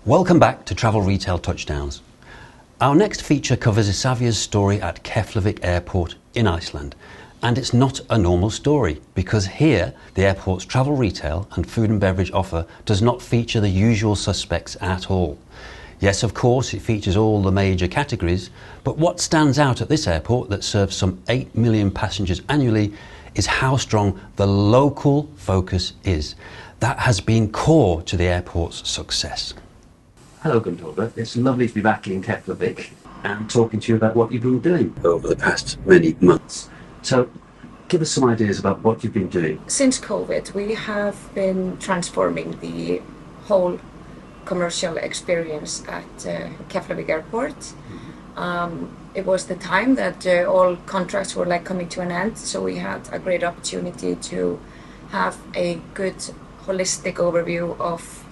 Welcome back to Travel Retail Touchdowns. Our next feature covers ISAVIA's story at Keflavik Airport in Iceland. And it's not a normal story, because here the airport's travel retail and food and beverage offer does not feature the usual suspects at all. Yes, of course, it features all the major categories, but what stands out at this airport that serves some 8 million passengers annually is how strong the local focus is. That has been core to the airport's success. Hello Gunthilda, it's lovely to be back in Keflavik and talking to you about what you've been doing over the past many months. So give us some ideas about what you've been doing. Since COVID, we have been transforming the whole commercial experience at Keflavik Airport. It was the time that all contracts were coming to an end, so we had a great opportunity to have a good holistic overview of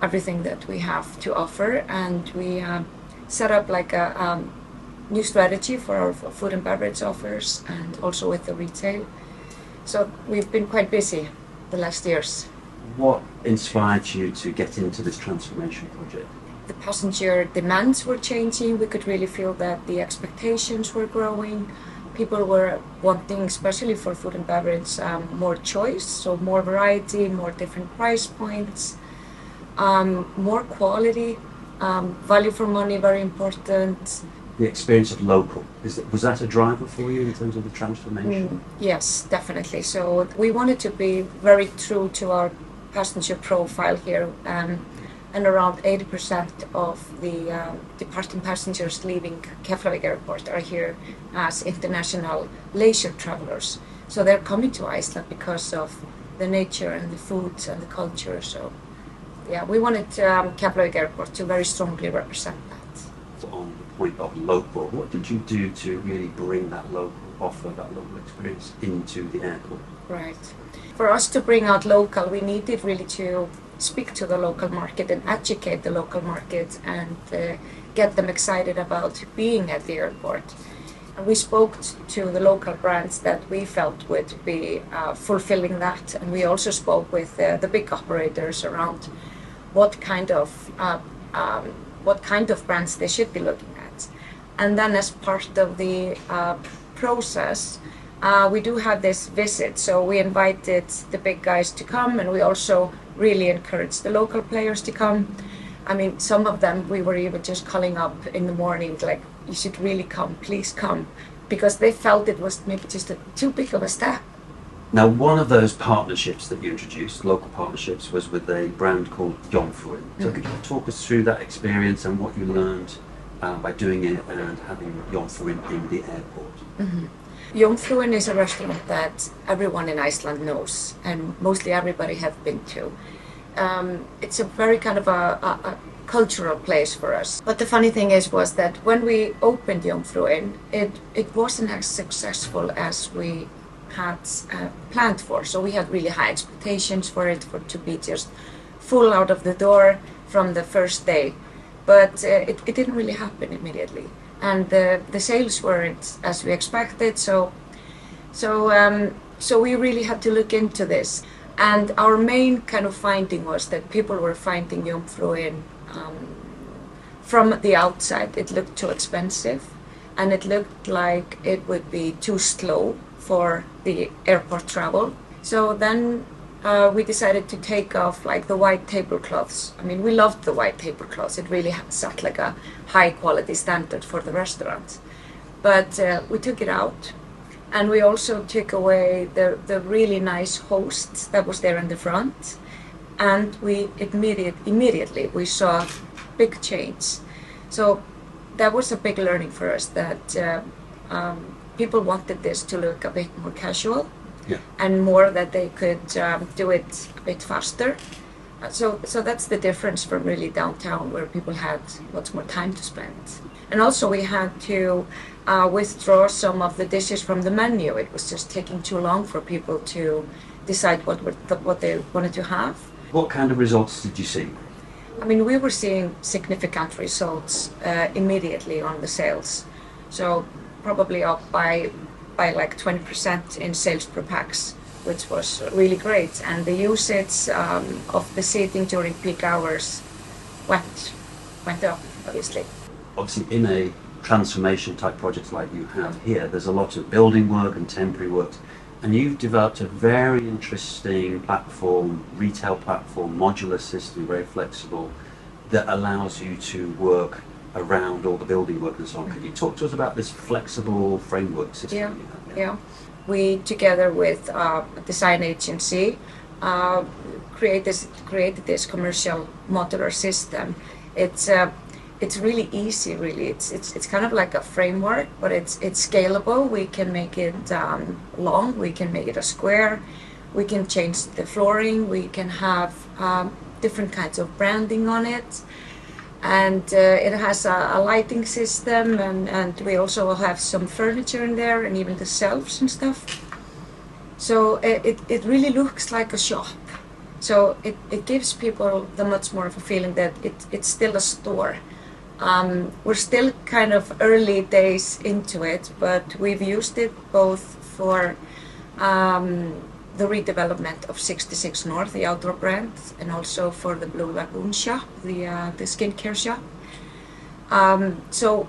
everything that we have to offer, and we set up a new strategy for our food and beverage offers and also with the retail. So we've been quite busy the last years. What inspired you to get into this transformation project? The passenger demands were changing. We could really feel that the expectations were growing. People were wanting, especially for food and beverage, more choice, so more variety, more different price points, more quality, value for money, very important. The experience of local, was that a driver for you in terms of the transformation? Yes, definitely. So we wanted to be very true to our passenger profile here, and around 80% of the departing passengers leaving Keflavik Airport are here as international leisure travelers. So they're coming to Iceland because of the nature and the foods and the culture. So yeah, we wanted Keflavik Airport to very strongly represent that. On the point of local, what did you do to really bring that local offer, that local experience into the airport? Right. For us to bring out local, we needed really to speak to the local market and educate the local market and get them excited about being at the airport. And we spoke to the local brands that we felt would be fulfilling that, and we also spoke with the big operators around what kind of brands they should be looking at. And then as part of the process, we do have this visit, so we invited the big guys to come, and we also really encouraged the local players to come. I mean, some of them we were even just calling up in the morning, like, you should really come, please come, because they felt it was maybe just too big of a step. Now, one of those partnerships that you introduced, local partnerships, was with a brand called Jómfrúin. So could you talk us through that experience and what you learned by doing it and having Jómfrúin in the airport? Jómfrúin is a restaurant that everyone in Iceland knows, and mostly everybody have been to. It's a very kind of a cultural place for us. But the funny thing was that when we opened Jómfrúin, it wasn't as successful as we had planned for. So we had really high expectations for it to be just full out of the door from the first day. But it didn't really happen immediately. And the sales weren't as we expected, so we really had to look into this. And our main kind of finding was that people were finding Jómfrúin from the outside. It looked too expensive, and it looked like it would be too slow for the airport travel. So then we decided to take off the white tablecloths. I mean, we loved the white tablecloths. It really set like a high quality standard for the restaurant. But we took it out, and we also took away the really nice host that was there in the front. And we immediately we saw big change. So that was a big learning for us, that people wanted this to look a bit more casual. Yeah. And more that they could do it a bit faster. So that's the difference from really downtown, where people had lots more time to spend. And also we had to withdraw some of the dishes from the menu. It was just taking too long for people to decide what they wanted to have. What kind of results did you see? I mean, we were seeing significant results immediately on the sales. So probably up by like 20% in sales per pax, which was really great. And the usage of the seating during peak hours went up, obviously. Obviously, in a transformation type project like you have here, there's a lot of building work and temporary work, and you've developed a very interesting platform, retail platform, modular system, very flexible, that allows you to work around all the building work and so on. Could you talk to us about this flexible framework system you have? Yeah. We, together with a design agency, created this commercial modular system. It's really easy, really. It's kind of like a framework, but it's scalable. We can make it long, we can make it a square, we can change the flooring, we can have different kinds of branding on it. And it has a lighting system, and we also have some furniture in there, and even the shelves and stuff. So it really looks like a shop. So it gives people the much more of a feeling that it's still a store. We're still kind of early days into it, but we've used it both for the redevelopment of 66 North, the outdoor brand, and also for the Blue Lagoon shop, the skincare shop. So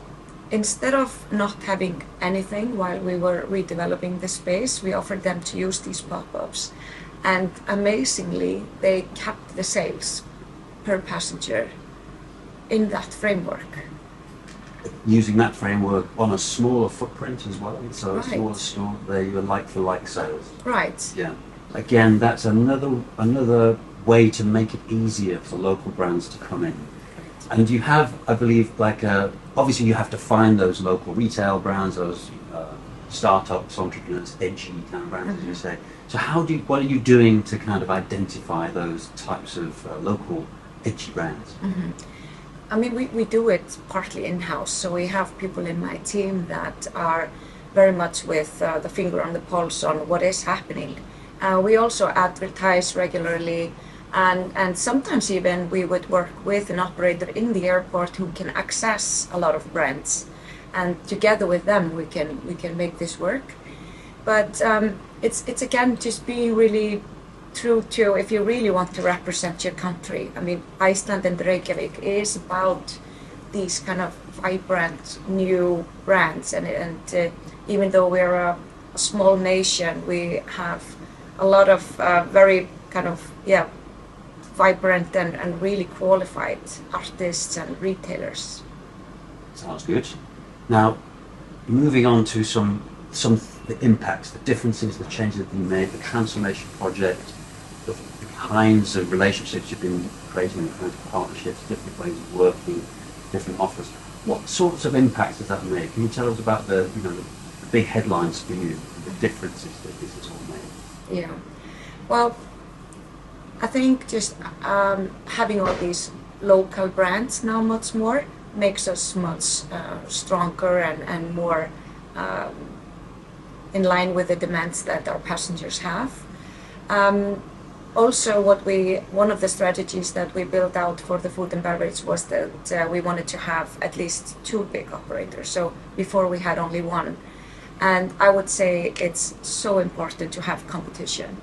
instead of not having anything while we were redeveloping the space, we offered them to use these pop-ups. And amazingly, they kept the sales per passenger in that framework. Using that framework on a smaller footprint as well, so Right. a smaller store, they were like-for-like sales. Right. Yeah. Again, that's another way to make it easier for local brands to come in. And you have, I believe, obviously you have to find those local retail brands, those startups, entrepreneurs, edgy kind of brands, as you say. So what are you doing to kind of identify those types of local edgy brands? I mean, we do it partly in-house, so we have people in my team that are very much with the finger on the pulse on what is happening. We also advertise regularly, and sometimes even we would work with an operator in the airport who can access a lot of brands, and together with them we can make this work. But it's again just being really true to, if you really want to represent your country. I mean, Iceland and Reykjavik is about these kind of vibrant new brands, and even though we're a small nation, we have a lot of very kind of vibrant and really qualified artists and retailers. Sounds good. Now, moving on to some the impacts, the differences, the changes that you made, the transformation project, the kinds of relationships you've been creating, the kinds of partnerships, different ways of working, different offers. What sorts of impacts does that make? Can you tell us about the big headlines for you, the differences that this has all made? Yeah. Well, I think just having all these local brands now much more makes us much stronger and more in line with the demands that our passengers have. Also, one of the strategies that we built out for the food and beverage was that we wanted to have at least 2 big operators. So before we had only one, and I would say it's so important to have competition.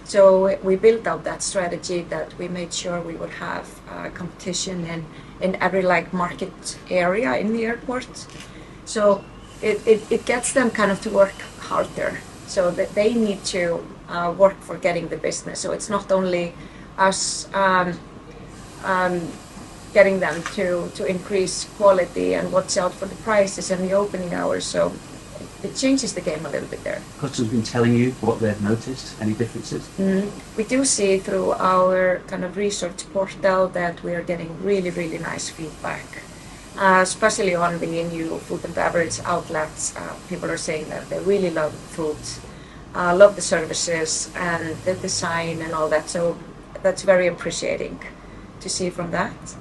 So we built out that strategy, that we made sure we would have competition in every market area in the airport. So it gets them kind of to work harder, so that they need to work for getting the business. So it's not only us getting them to increase quality and watch out for the prices and the opening hours. So it changes the game a little bit there. Customers been telling you what they've noticed? Any differences? We do see through our kind of research portal that we are getting really, really nice feedback, especially on the new food and beverage outlets. People are saying that they really love the food, love the services and the design and all that. So that's very appreciating to see from that.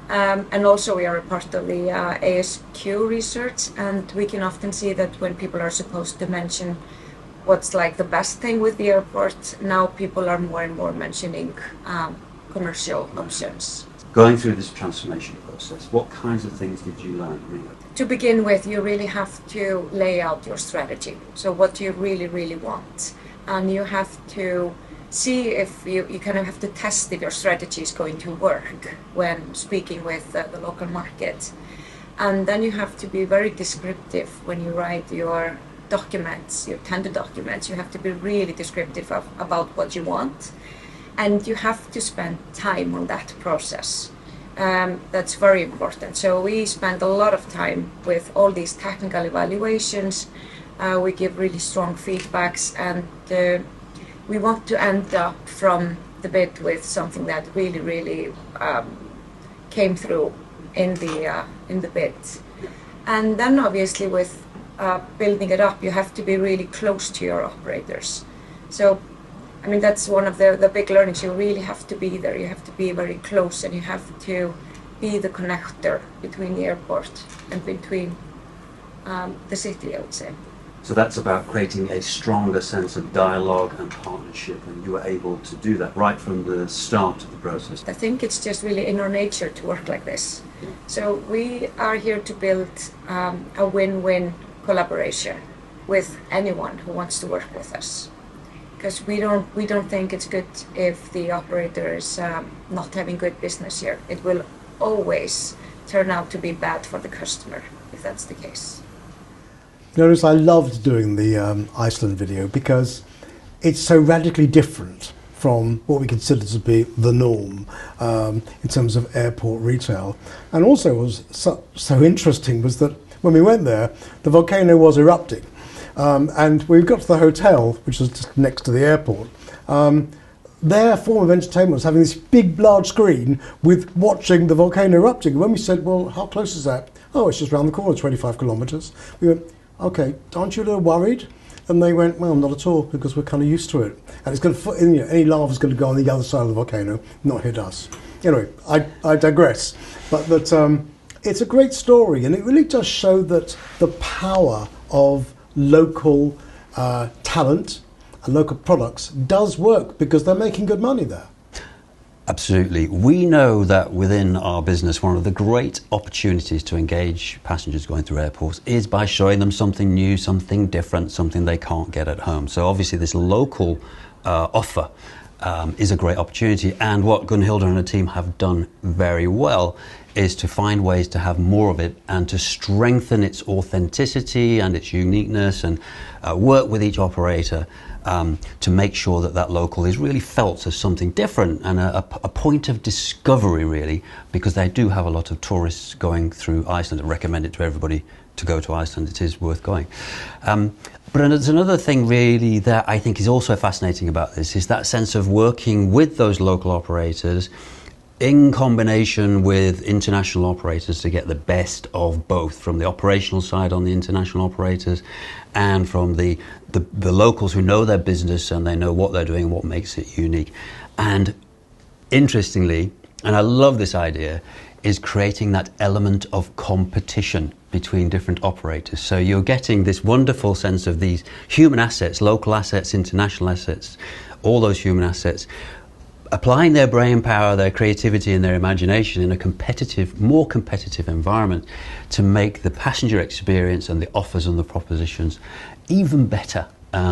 And also we are a part of the ASQ research, and we can often see that when people are supposed to mention what's the best thing with the airport, now people are more and more mentioning commercial options. Going through this transformation process, what kinds of things did you learn? To begin with, you really have to lay out your strategy. So what do you really, really want? And you have to see if you kind of have to test if your strategy is going to work when speaking with the local market. And then you have to be very descriptive when you write your documents, your tender documents. You have to be really descriptive about what you want, and you have to spend time on that process. That's very important. So we spend a lot of time with all these technical evaluations. We give really strong feedbacks, and we want to end up from the bid with something that really came through in the bid. And then obviously with building it up, you have to be really close to your operators. So I mean, that's one of the big learnings. You really have to be there. You have to be very close, and you have to be the connector between the airport and between the city, I would say. So that's about creating a stronger sense of dialogue and partnership, and you were able to do that right from the start of the process. I think it's just really in our nature to work like this. So we are here to build a win-win collaboration with anyone who wants to work with us. Because we don't think it's good if the operator is not having good business here. It will always turn out to be bad for the customer if that's the case. Notice I loved doing the Iceland video because it's so radically different from what we consider to be the norm in terms of airport retail. And also what was so interesting was that when we went there, the volcano was erupting. And we got to the hotel, which was just next to the airport. Their form of entertainment was having this big, large screen with watching the volcano erupting. And when we said, well, how close is that? Oh, it's just around the corner, 25 kilometres. We went, okay, aren't you a little worried? And they went, well, not at all, because we're kind of used to it. And it's going to, any lava is going to go on the other side of the volcano, not hit us. Anyway, I digress. But that it's a great story, and it really does show that the power of local talent and local products does work because they're making good money there. Absolutely. We know that within our business, one of the great opportunities to engage passengers going through airports is by showing them something new, something different, something they can't get at home. So obviously this local offer is a great opportunity, and what Gunhilda and her team have done very well is to find ways to have more of it and to strengthen its authenticity and its uniqueness, and work with each operator to make sure that that local is really felt as something different and a point of discovery, really, because they do have a lot of tourists going through Iceland. I recommend it to everybody to go to Iceland. It is worth going. But there's another thing really that I think is also fascinating about this, is that sense of working with those local operators in combination with international operators to get the best of both, from the operational side on the international operators and from the locals who know their business and they know what they're doing and what makes it unique. And interestingly, and I love this idea, is creating that element of competition between different operators. So you're getting this wonderful sense of these human assets, local assets, international assets, all those human assets, applying their brain power, their creativity and their imagination in a competitive, more competitive environment to make the passenger experience and the offers and the propositions even better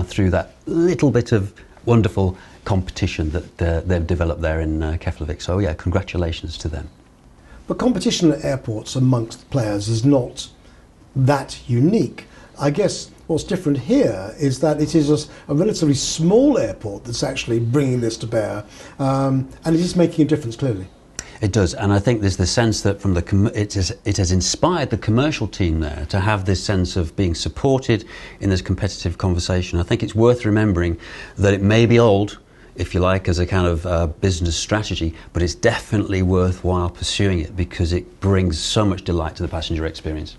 through that little bit of wonderful competition that they've developed there in Keflavik. So yeah, congratulations to them. But competition at airports amongst players is not that unique. I guess what's different here is that it is a relatively small airport that's actually bringing this to bear, and it is making a difference, clearly. It does, and I think there's the sense that from it has inspired the commercial team there to have this sense of being supported in this competitive conversation. I think it's worth remembering that it may be old, if you like, as a kind of business strategy, but it's definitely worthwhile pursuing it because it brings so much delight to the passenger experience.